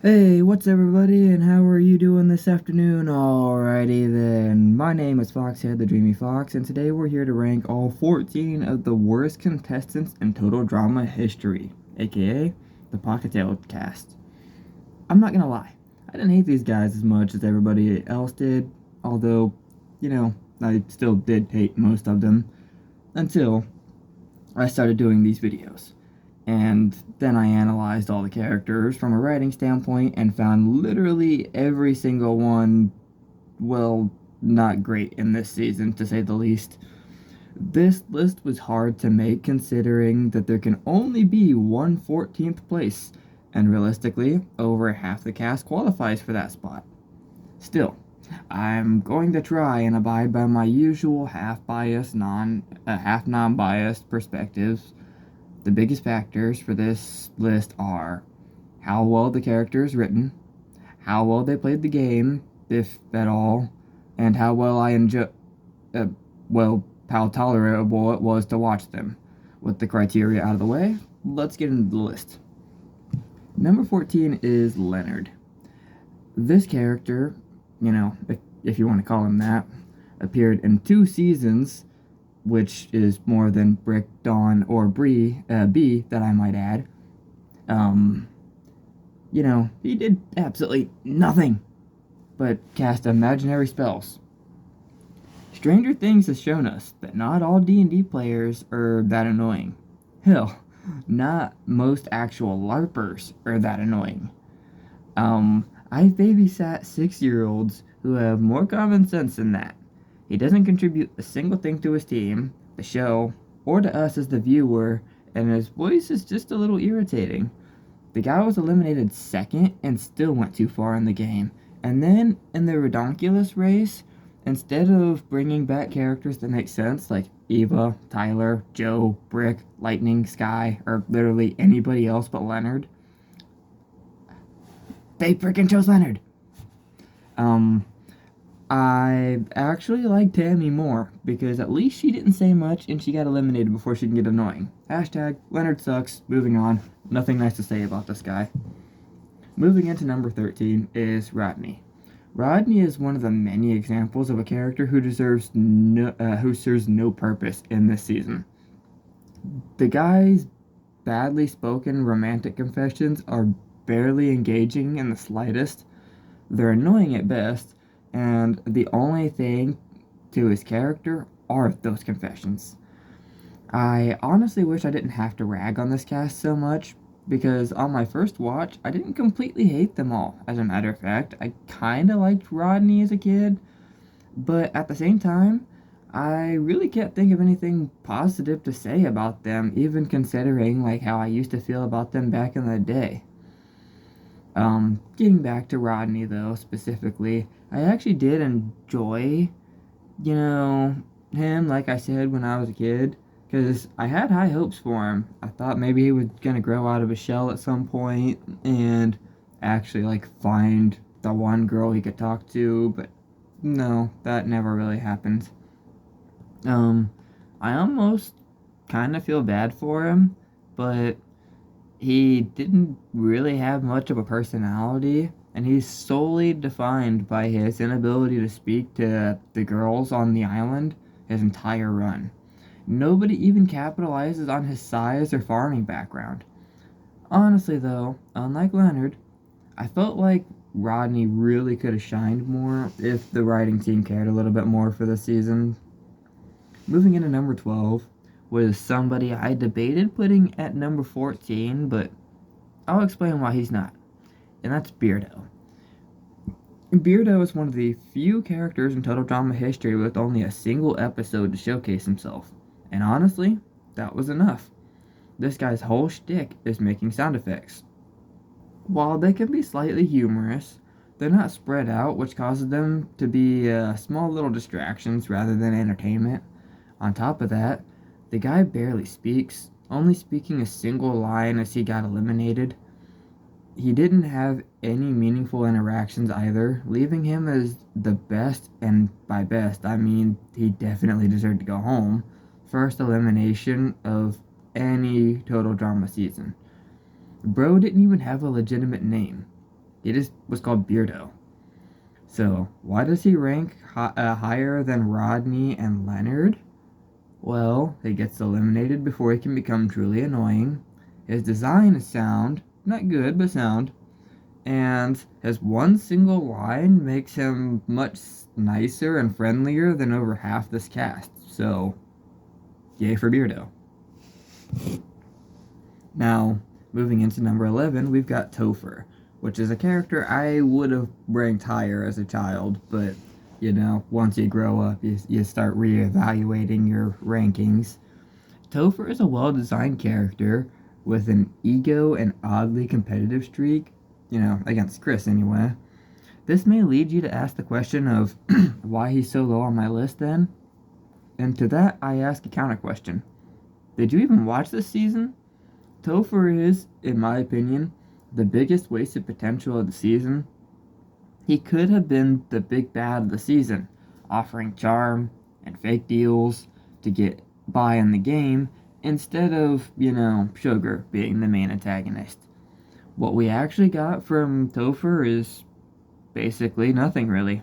Hey, what's everybody, and how are you doing this afternoon? Alrighty then, my name is Foxhead the Dreamy Fox, and today we're here to rank all 14 of the worst contestants in total drama history, aka the Pahkitew cast. I'm not gonna lie, I didn't hate these guys as much as everybody else did, although, you know, I still did hate most of them, until I started doing these videos. And then I analyzed all the characters from a writing standpoint and found literally every single one, well, not great in this season, to say the least. This list was hard to make considering that there can only be one 14th place, and realistically, over half the cast qualifies for that spot. Still, I'm going to try and abide by my usual half non-biased perspectives. The biggest factors for this list are how well the character is written, how well they played the game, if at all, and how well uh, how tolerable it was to watch them. With the criteria out of the way, let's get into the list. Number 14 is Leonard. This character, if you want to call him that, appeared in 2 seasons, which is more than Brick, Dawn, or B, that I might add. Um, he did absolutely nothing but cast imaginary spells. Stranger Things has shown us that not all D&D players are that annoying. Hell, not most actual LARPers are that annoying. I've babysat 6-year-olds who have more common sense than that. He doesn't contribute a single thing to his team, the show, or to us as the viewer, and his voice is just a little irritating. The guy was eliminated second and still went too far in the game. And then in the Redonkulous race, instead of bringing back characters that make sense, like Eva, Tyler, Joe, Brick, Lightning, Sky, or literally anybody else but Leonard, they freaking chose Leonard. Um, I actually like Tammy more because at least she didn't say much and she got eliminated before she can get annoying. Hashtag Leonard sucks. Moving on. Nothing nice to say about this guy. Moving into number 13 is Rodney. Rodney is one of the many examples of a character who serves no purpose in this season. The guy's badly spoken romantic confessions are barely engaging in the slightest. They're annoying at best, and the only thing to his character are those confessions. I honestly wish I didn't have to rag on this cast so much, because on my first watch, I didn't completely hate them all. As a matter of fact, I kinda liked Rodney as a kid, but at the same time, I really can't think of anything positive to say about them, even considering like how I used to feel about them back in the day. Getting back to Rodney though, specifically, I actually did enjoy, you know, him, like I said, when I was a kid, because I had high hopes for him. I thought maybe he was gonna grow out of his shell at some point and actually, like, find the one girl he could talk to, but no, that never really happened. Um, I almost kind of feel bad for him, but he didn't really have much of a personality, and he's solely defined by his inability to speak to the girls on the island his entire run. Nobody even capitalizes on his size or farming background. Honestly, though, unlike Leonard, I felt like Rodney really could have shined more if the writing team cared a little bit more for this season. Moving into number 12 was somebody I debated putting at number 14, but I'll explain why he's not, and that's Beardo. Beardo is one of the few characters in Total Drama history with only a single episode to showcase himself, and honestly, that was enough. This guy's whole shtick is making sound effects. While they can be slightly humorous, they're not spread out, which causes them to be small little distractions rather than entertainment. On top of that, the guy barely speaks, only speaking a single line as he got eliminated. He didn't have any meaningful interactions either, leaving him as the best, and by best, I mean he definitely deserved to go home, first elimination of any Total Drama season. Bro didn't even have a legitimate name. He just was called Beardo. So, why does he rank higher than Rodney and Leonard? Well, he gets eliminated before he can become truly annoying. His design is sound, not good, but sound. And his one single line makes him much nicer and friendlier than over half this cast. So, yay for Beardo. Now, moving into number 11, we've got Topher, which is a character I would have ranked higher as a child, but, once you grow up, you start reevaluating your rankings. Topher is a well-designed character with an ego and oddly competitive streak, against Chris anyway. This may lead you to ask the question of why he's so low on my list then? And to that, I ask a counter question. Did you even watch this season? Topher is, in my opinion, the biggest wasted potential of the season. He could have been the big bad of the season, offering charm and fake deals to get by in the game instead of, Sugar being the main antagonist. What we actually got from Topher is basically nothing really.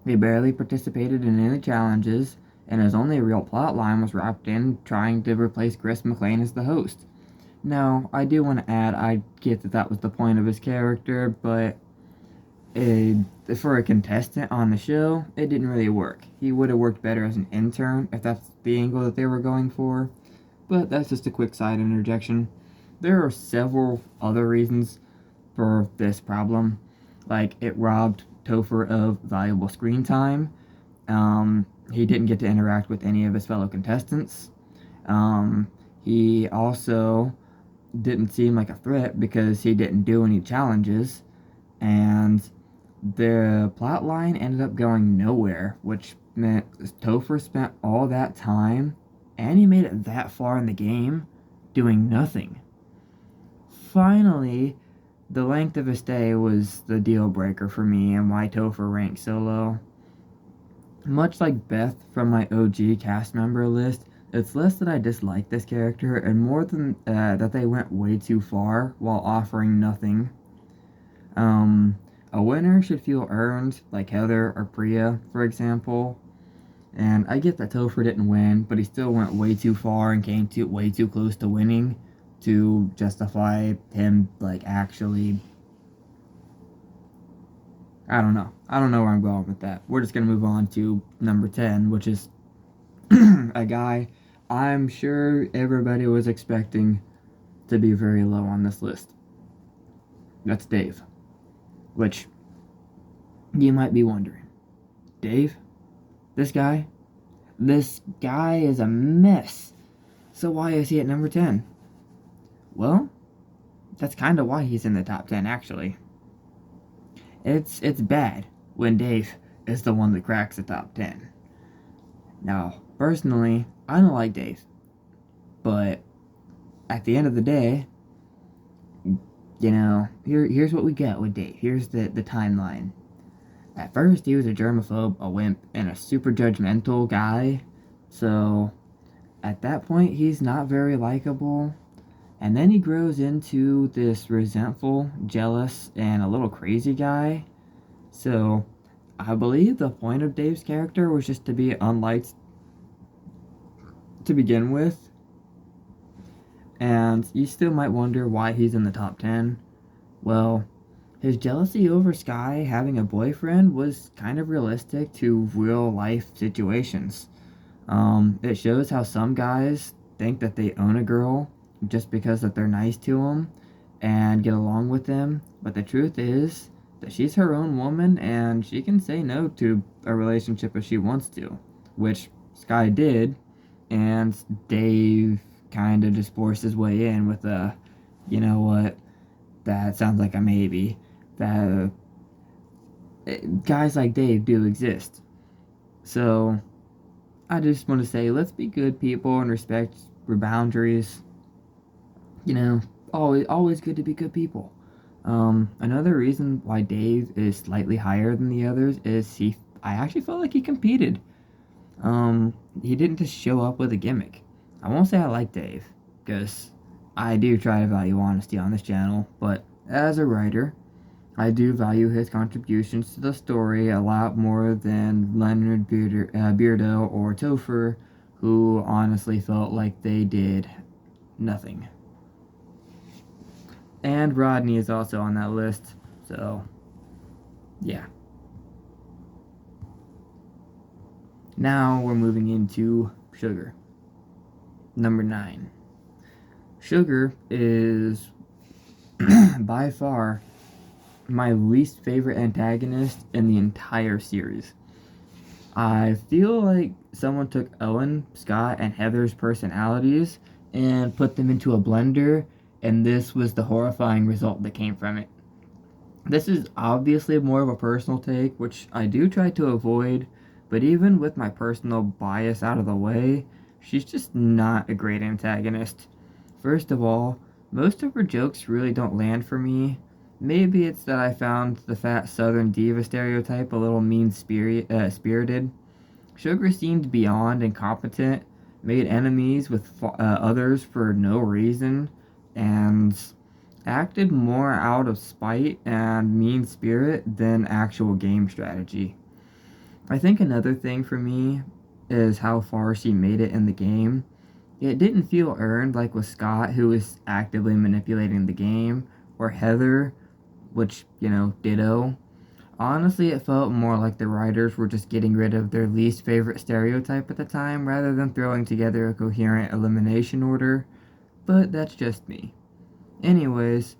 He barely participated in any challenges, and his only real plot line was wrapped in trying to replace Chris McLean as the host. Now, I do want to add, I get that was the point of his character, but for a contestant on the show, it didn't really work. He would have worked better as an intern, if that's the angle that they were going for. But that's just a quick side interjection. There are several other reasons for this problem. Like, it robbed Topher of valuable screen time. He didn't get to interact with any of his fellow contestants. He also didn't seem like a threat because he didn't do any challenges, and the plot line ended up going nowhere, which meant Topher spent all that time, and he made it that far in the game, doing nothing. Finally, the length of his stay was the deal breaker for me and why Topher ranked so low. Much like Beth from my OG cast member list, it's less that I dislike this character and more than that they went way too far while offering nothing. A winner should feel earned, like Heather or Priya, for example. And I get that Topher didn't win, but he still went way too far and came way too close to winning to justify him, actually. I don't know. I don't know where I'm going with that. We're just going to move on to number 10, which is a guy I'm sure everybody was expecting to be very low on this list. That's Dave. Which, you might be wondering. Dave? This guy is a mess. So why is he at number 10? Well, that's kind of why he's in the top 10, actually. It's bad when Dave is the one that cracks the top 10. Now, personally, I don't like Dave. But at the end of the day, here's what we got with Dave. Here's the timeline. At first, he was a germaphobe, a wimp, and a super judgmental guy. So, at that point, he's not very likable. And then he grows into this resentful, jealous, and a little crazy guy. So, I believe the point of Dave's character was just to be unliked to begin with. And you still might wonder why he's in the top 10. Well, his jealousy over Sky having a boyfriend was kind of realistic to real life situations. It shows how some guys think that they own a girl just because that they're nice to them and get along with them, but the truth is that she's her own woman and she can say no to a relationship if she wants to, which Sky did, and Dave kind of just forced his way in with a, you know what, that sounds like a maybe, that guys like Dave do exist. So I just want to say, let's be good people and respect your boundaries. Always good to be good people. Another reason why Dave is slightly higher than the others is I actually felt like he competed. He didn't just show up with a gimmick. I won't say I like Dave, because I do try to value honesty on this channel, but as a writer, I do value his contributions to the story a lot more than Leonard Beardo or Topher, who honestly felt like they did nothing. And Rodney is also on that list, so yeah. Now we're moving into Sugar. Number 9. Sugar is by far my least favorite antagonist in the entire series. I feel like someone took Owen, Scott, and Heather's personalities and put them into a blender, and this was the horrifying result that came from it. This is obviously more of a personal take, which I do try to avoid, but even with my personal bias out of the way, she's just not a great antagonist. First of all, most of her jokes really don't land for me. Maybe it's that I found the fat southern diva stereotype a little spirited. Sugar seemed beyond incompetent, made enemies with others for no reason, and acted more out of spite and mean spirit than actual game strategy. I think another thing for me is how far she made it in the game. It didn't feel earned like with Scott, who was actively manipulating the game, or Heather, which, ditto. Honestly, it felt more like the writers were just getting rid of their least favorite stereotype at the time rather than throwing together a coherent elimination order, but that's just me. Anyways,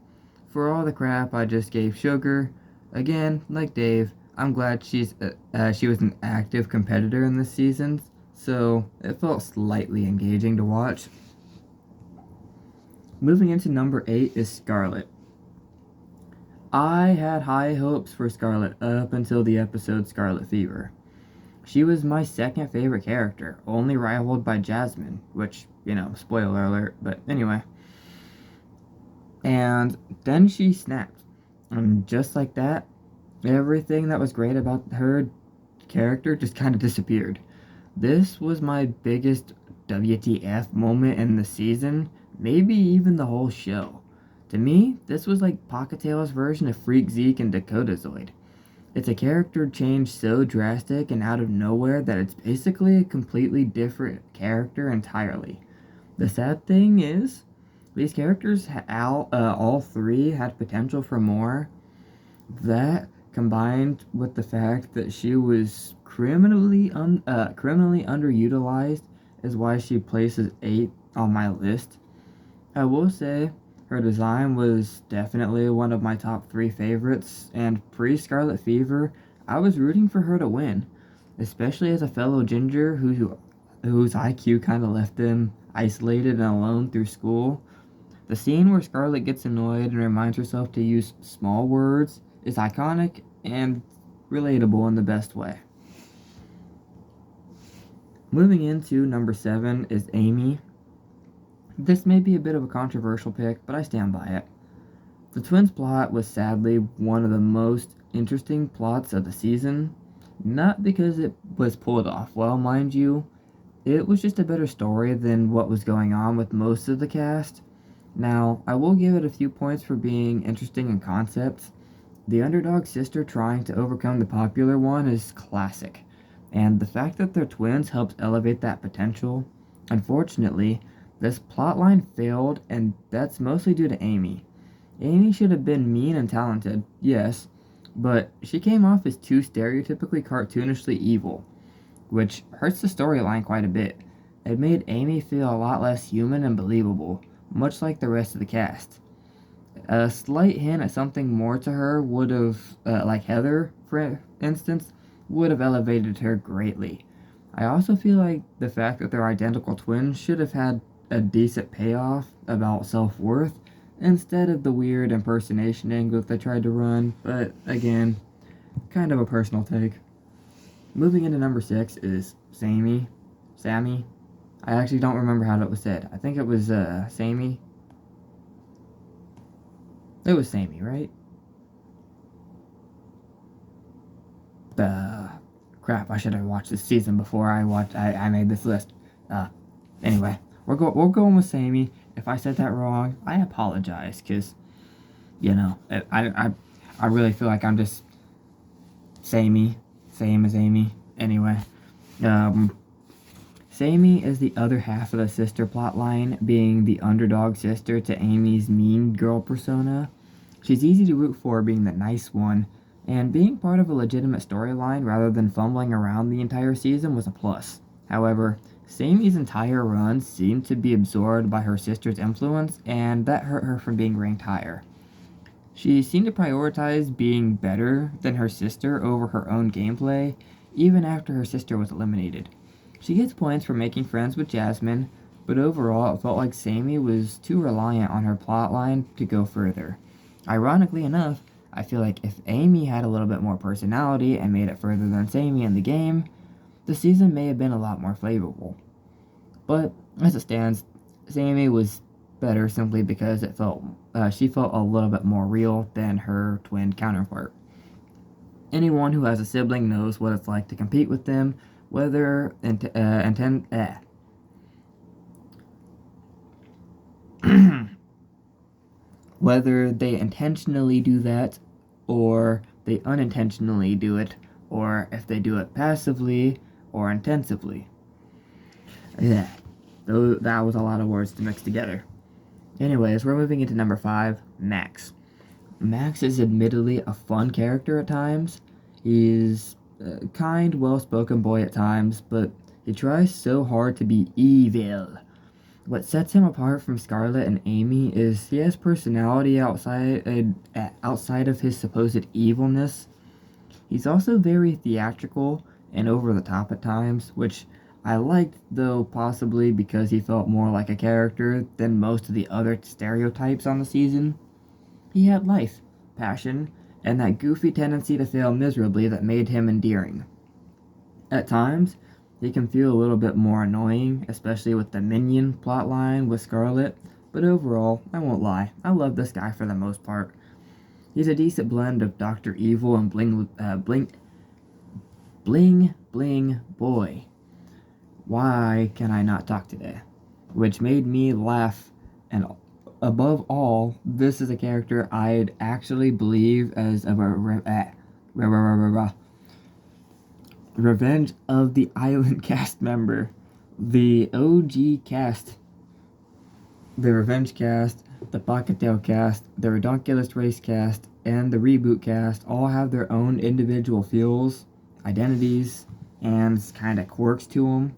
for all the crap I just gave Sugar, again, like Dave, I'm glad she was an active competitor in this season, so it felt slightly engaging to watch. Moving into number 8 is Scarlet. I had high hopes for Scarlet up until the episode Scarlet Fever. She was my second favorite character, only rivaled by Jasmine, which, spoiler alert, but anyway. And then she snapped. And just like that, everything that was great about her character just kind of disappeared. This was my biggest WTF moment in the season, maybe even the whole show. To me, this was like Pahkitew's version of Freak Zeke and Dakotazoid. It's a character change so drastic and out of nowhere that it's basically a completely different character entirely. The sad thing is, these characters, all three, had potential for more. That, combined with the fact that she was criminally underutilized, is why she places 8 on my list. I will say, her design was definitely one of my top 3 favorites, and pre-Scarlet Fever, I was rooting for her to win, especially as a fellow ginger whose IQ kind of left them isolated and alone through school. The scene where Scarlet gets annoyed and reminds herself to use small words is iconic and relatable in the best way. Moving into number 7 is Amy. This may be a bit of a controversial pick, but I stand by it. The twins plot was sadly one of the most interesting plots of the season, not because it was pulled off well, mind you. It was just a better story than what was going on with most of the cast. Now, I will give it a few points for being interesting in concept. The underdog sister trying to overcome the popular one is classic, and the fact that they're twins helps elevate that potential. Unfortunately, this plotline failed, and that's mostly due to Amy. Amy should have been mean and talented, yes, but she came off as too stereotypically cartoonishly evil, which hurts the storyline quite a bit. It made Amy feel a lot less human and believable, much like the rest of the cast. A slight hint at something more to her would have, like Heather, for instance, would have elevated her greatly. I also feel like the fact that they're identical twins should have had a decent payoff about self-worth instead of the weird impersonation angle that they tried to run, but again, kind of a personal take. Moving into number 6 is Sammy. Sammy? I actually don't remember how that was said. I think it was, Sammy. It was Sammy, right? Crap, I should have watched this season before I made this list. Anyway, we're going with Sammy. If I said that wrong, I apologize, because, I I really feel like I'm just same as Amy. Anyway, Sammy is the other half of the sister plotline, being the underdog sister to Amy's mean girl persona. She's easy to root for, being the nice one, and being part of a legitimate storyline rather than fumbling around the entire season was a plus. However, Sammy's entire run seemed to be absorbed by her sister's influence, and that hurt her from being ranked higher. She seemed to prioritize being better than her sister over her own gameplay, even after her sister was eliminated. She gets points for making friends with Jasmine, but overall it felt like Sammy was too reliant on her plotline to go further. Ironically enough, I feel like if Amy had a little bit more personality and made it further than Sammy in the game, the season may have been a lot more flavorful. But as it stands, Sammy was better simply because she felt a little bit more real than her twin counterpart. Anyone who has a sibling knows what it's like to compete with them, whether whether they intentionally do that or they unintentionally do it, or if they do it passively or intensively. Yeah, that was a lot of words to mix together. Anyways, we're moving into number 5, Max. Max is admittedly a fun character at times. He's a kind, well-spoken boy at times, but he tries so hard to be evil. What sets him apart from Scarlett and Amy is he has personality outside of his supposed evilness. He's also very theatrical and over the top at times, which I liked, though possibly because he felt more like a character than most of the other stereotypes on the season. He had life, passion, and that goofy tendency to fail miserably that made him endearing. At times, he can feel a little bit more annoying, especially with the minion plotline with Scarlett, but overall, I won't lie, I love this guy for the most part. He's a decent blend of Dr. Evil and Bling Boy. Why can I not talk today? Which made me laugh, and above all, this is a character I'd actually believe as a Revenge of the Island cast member. The OG cast, the Revenge cast, the Pahkitew cast, the Redonkulous Race cast, and the Reboot cast all have their own individual feels, identities, and kind of quirks to them.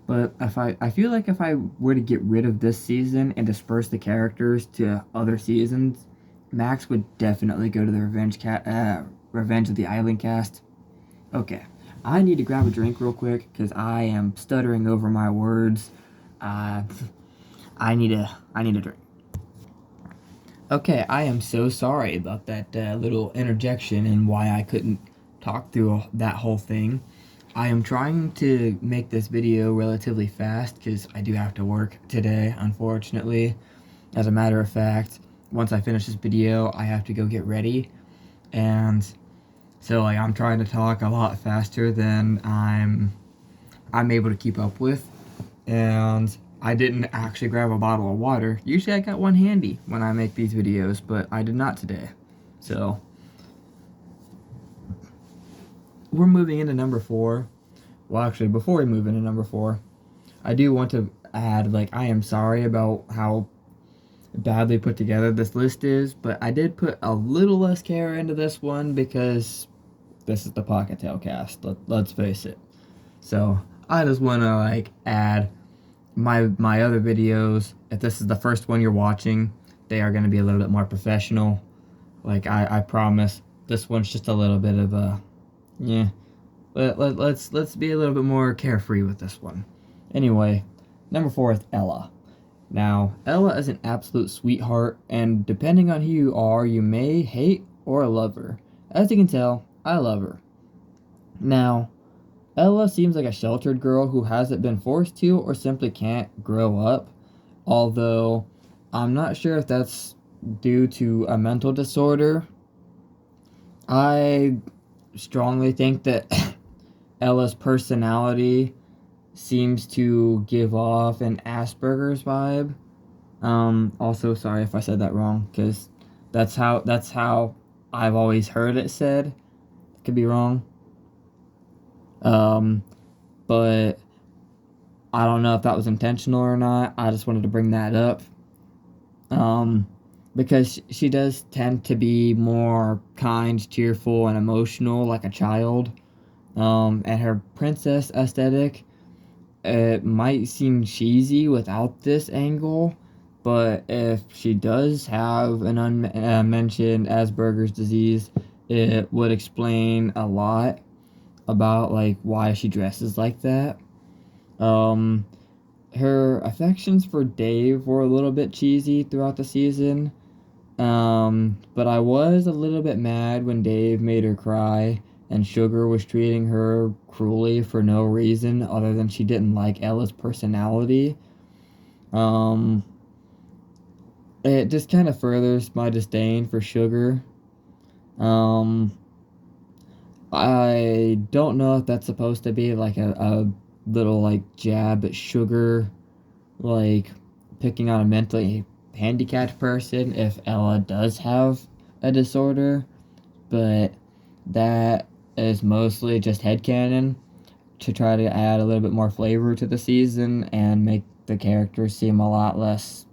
But I feel like if I were to get rid of this season and disperse the characters to other seasons, Max would definitely go to the Revenge of the Island cast. Okay, I need to grab a drink real quick because I am stuttering over my words. I need a drink. Okay, I am so sorry about that little interjection and why I couldn't talk through that whole thing. I am trying to make this video relatively fast because I do have to work today, unfortunately. As a matter of fact, once I finish this video, I have to go get ready. And so I'm trying to talk a lot faster than I'm able to keep up with. And I didn't actually grab a bottle of water. Usually I got one handy when I make these videos, but I did not today. So we're moving into number 4. Well, actually, before we move into number 4, I do want to add, I am sorry about how badly put together this list is, but I did put a little less care into this one because this is the Pahkitew cast, let's face it. So, I just want to, add my other videos. If this is the first one you're watching, they are going to be a little bit more professional. I promise. This one's just a little bit of a... yeah, let's be a little bit more carefree with this one. Anyway, number 4 is Ella. Now, Ella is an absolute sweetheart, and depending on who you are, you may hate or love her. As you can tell, I love her. Now, Ella seems like a sheltered girl who hasn't been forced to or simply can't grow up, although I'm not sure if that's due to a mental disorder. I strongly think that Ella's personality seems to give off an Asperger's vibe. Also, sorry if I said that wrong, because that's how I've always heard it said. Could be wrong. Um, but I don't know if that was intentional or not. I just wanted to bring that up. Um, because she does tend to be more kind, cheerful, and emotional like a child. And her princess aesthetic, it might seem cheesy without this angle, but if she does have an unmentioned Asperger's disease, it would explain a lot about like why she dresses like that. Um, Her affections for Dave were a little bit cheesy throughout the season. But I was a little bit mad when Dave made her cry and Sugar was treating her cruelly for no reason other than she didn't like Ella's personality. Um, it just kind of furthers my disdain for Sugar. Um, I don't know if that's supposed to be like a little like jab at Sugar, like picking on a mentally handicapped person if Ella does have a disorder, but that is mostly just headcanon to try to add a little bit more flavor to the season and make the characters seem a lot less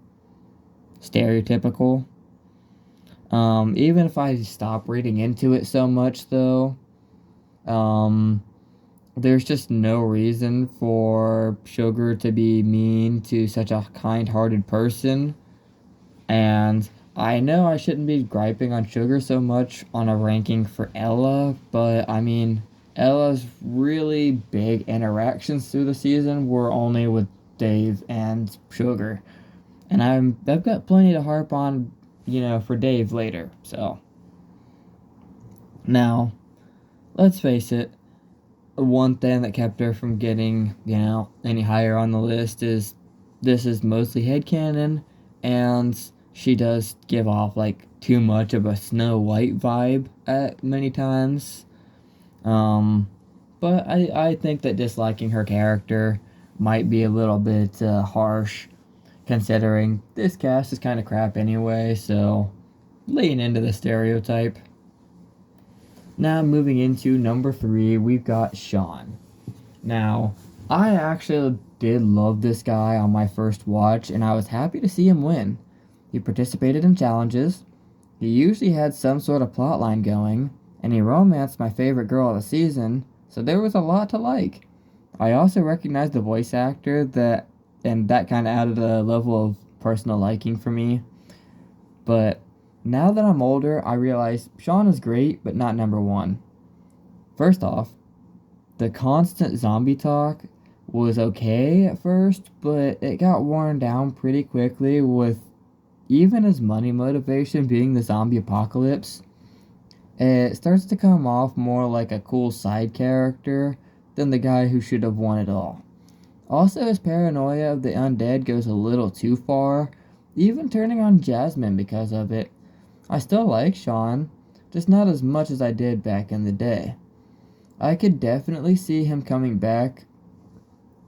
stereotypical. Even if I stop reading into it so much, though, um, there's just no reason for Sugar to be mean to such a kind hearted person. And I know I shouldn't be griping on Sugar so much on a ranking for Ella, but I mean, Ella's really big interactions through the season were only with Dave and Sugar. And I've got plenty to harp on, for Dave later. So now, let's face it, one thing that kept her from getting, any higher on the list is this is mostly headcanon, and she does give off like too much of a Snow White vibe at many times. Um, but I think that disliking her character might be a little bit harsh, considering this cast is kind of crap anyway, so lean into the stereotype. Now, moving into number 3, we've got Sean. Now, I actually did love this guy on my first watch, and I was happy to see him win. He participated in challenges, he usually had some sort of plotline going, and he romanced my favorite girl of the season, so there was a lot to like. I also recognized the voice actor, and that kind of added a level of personal liking for me. But now that I'm older, I realize Sean is great, but not number 1. First off, the constant zombie talk was okay at first, but it got worn down pretty quickly with even his money motivation being the zombie apocalypse. It starts to come off more like a cool side character than the guy who should have won it all. Also, his paranoia of the undead goes a little too far, even turning on Jasmine because of it. I still like Sean, just not as much as I did back in the day. I could definitely see him coming back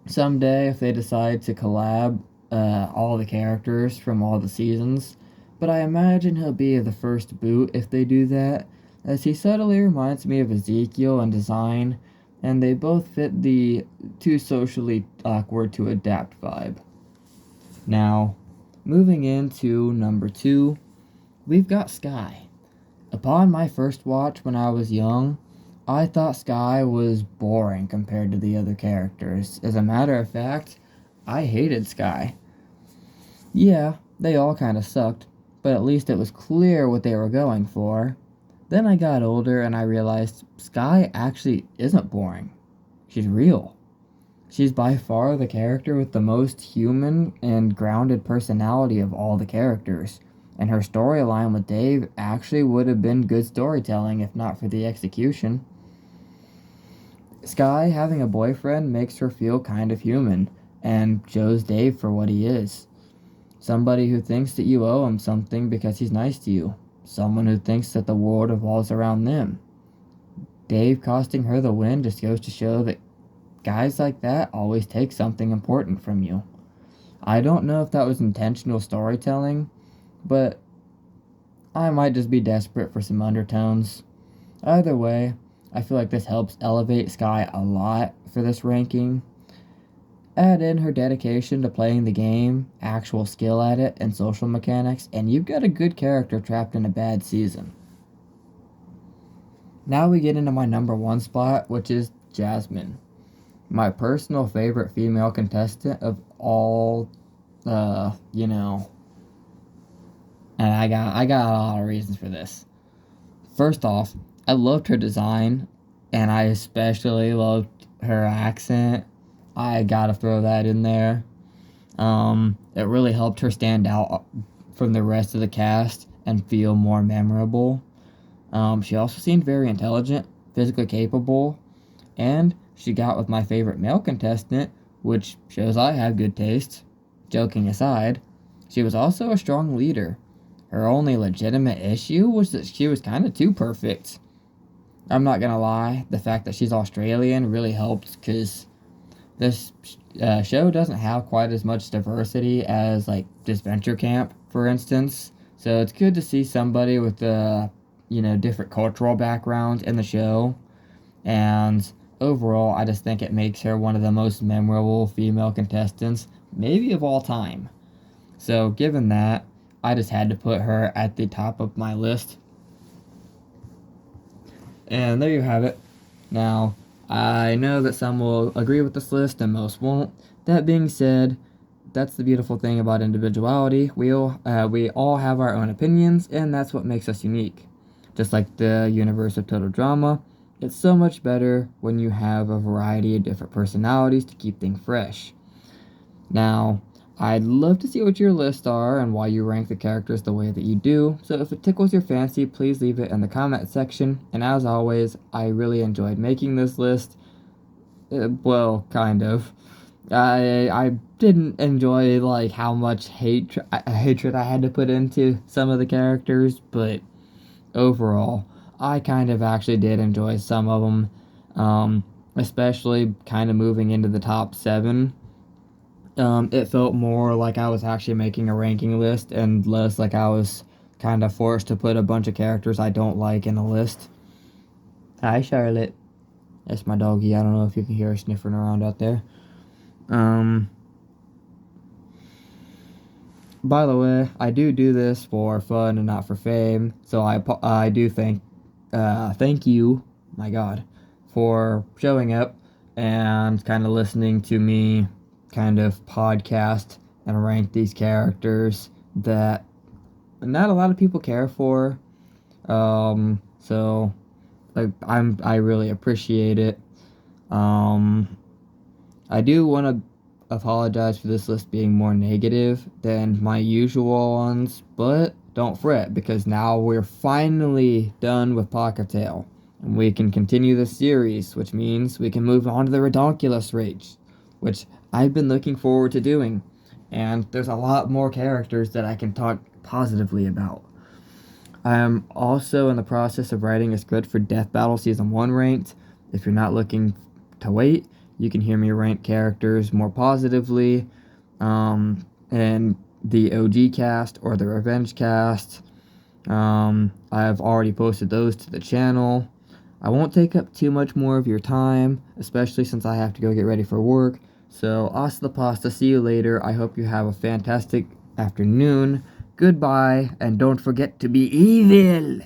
someday if they decide to collab all the characters from all the seasons, but I imagine he'll be the first boot if they do that, as he subtly reminds me of Ezekiel in design, and they both fit the too socially awkward to adapt vibe. Now, moving into number 2, we've got Sky. Upon my first watch when I was young, I thought Sky was boring compared to the other characters. As a matter of fact, I hated Sky. Yeah, they all kind of sucked, but at least it was clear what they were going for. Then I got older and I realized Sky actually isn't boring. She's real. She's by far the character with the most human and grounded personality of all the characters, and her storyline with Dave actually would have been good storytelling if not for the execution. Sky having a boyfriend makes her feel kind of human, and shows Dave for what he is. Somebody who thinks that you owe him something because he's nice to you. Someone who thinks that the world revolves around them. Dave costing her the win just goes to show that guys like that always take something important from you. I don't know if that was intentional storytelling, but I might just be desperate for some undertones. Either way, I feel like this helps elevate Sky a lot for this ranking. Add in her dedication to playing the game, actual skill at it, and social mechanics, and you've got a good character trapped in a bad season. Now we get into my number one spot, which is Jasmine. My personal favorite female contestant of all, you know, and I got a lot of reasons for this. First off, I loved her design, and I especially loved her accent. I gotta throw that in there. It really helped her stand out from the rest of the cast and feel more memorable. She also seemed very intelligent, physically capable, and she got with my favorite male contestant, which shows I have good taste. Joking aside, she was also a strong leader. Her only legitimate issue was that she was kind of too perfect. I'm not gonna lie, the fact that she's Australian really helped because this show doesn't have quite as much diversity as like Disventure Camp, for instance. So it's good to see somebody with different cultural backgrounds in the show. And overall, I just think it makes her one of the most memorable female contestants, maybe of all time. So given that, I just had to put her at the top of my list. And there you have it. Now, I know that some will agree with this list and most won't. That being said, that's the beautiful thing about individuality. We all have our own opinions, and that's what makes us unique. Just like the universe of Total Drama, it's so much better when you have a variety of different personalities to keep things fresh. Now, I'd love to see what your lists are and why you rank the characters the way that you do, so if it tickles your fancy, please leave it in the comment section, and as always, I really enjoyed making this list. Well, kind of. I didn't enjoy, like, how much hatred I had to put into some of the characters, but overall, I kind of actually did enjoy some of them, especially kind of moving into the top 7. It felt more like I was actually making a ranking list and less like I was kind of forced to put a bunch of characters I don't like in a list. Hi, Charlotte. That's my doggy. I don't know if you can hear her sniffing around out there. By the way, I do this for fun and not for fame, so I do thank you, my God, for showing up and kind of listening to me kind of podcast and rank these characters that not a lot of people care for. So like I really appreciate it. I do want to apologize for this list being more negative than my usual ones, but don't fret because now we're finally done with Pahkitew and we can continue the series, which means we can move on to the Redonkulous Rage, which I've been looking forward to doing, and there's a lot more characters that I can talk positively about. I am also in the process of writing a script for Death Battle Season 1 ranked. If you're not looking to wait, you can hear me rank characters more positively, and the OG cast or the Revenge cast. I've already posted those to the channel. I won't take up too much more of your time, especially since I have to go get ready for work. So, hasta la pasta, see you later. I hope you have a fantastic afternoon. Goodbye, and don't forget to be evil!